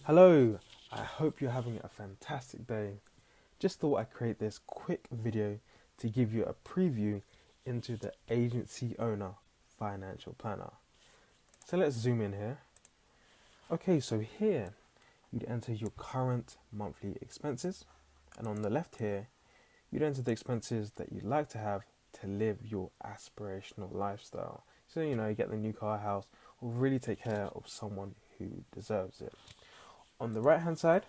Hello, I hope you're having a fantastic day. Just thought I'd create this quick video to give you a preview into the Agency Owner Financial Planner. So let's zoom in here. Okay, so here you'd enter your current monthly expenses, and on the left here, you'd enter the expenses that you'd like to have to live your aspirational lifestyle. So, you get the new car, house, or really take care of someone who deserves it. On the right hand side,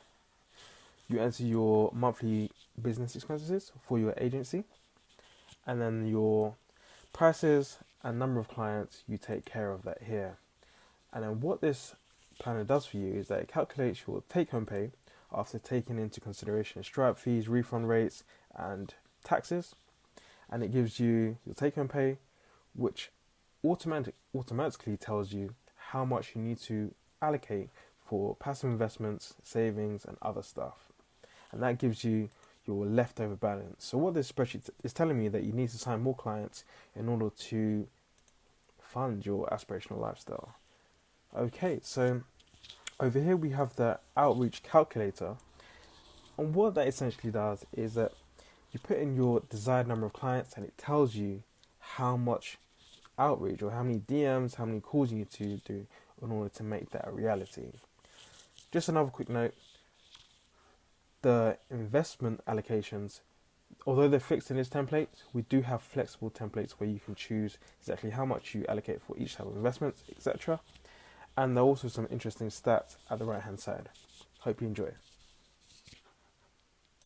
you enter your monthly business expenses for your agency, and then your prices and number of clients, you take care of that here. And then what this planner does for you is that it calculates your take home pay after taking into consideration Stripe fees, refund rates, and taxes. And it gives you your take home pay, which automatically tells you how much you need to allocate for passive investments, savings, and other stuff. And that gives you your leftover balance. So what this spreadsheet is telling me that you need to sign more clients in order to fund your aspirational lifestyle. Okay, so over here we have the outreach calculator. And what that essentially does is that you put in your desired number of clients and it tells you how much outreach or how many DMs, how many calls you need to do in order to make that a reality. Just another quick note, the investment allocations, although they're fixed in this template, we do have flexible templates where you can choose exactly how much you allocate for each type of investment, etc. And there are also some interesting stats at the right hand side. Hope you enjoy.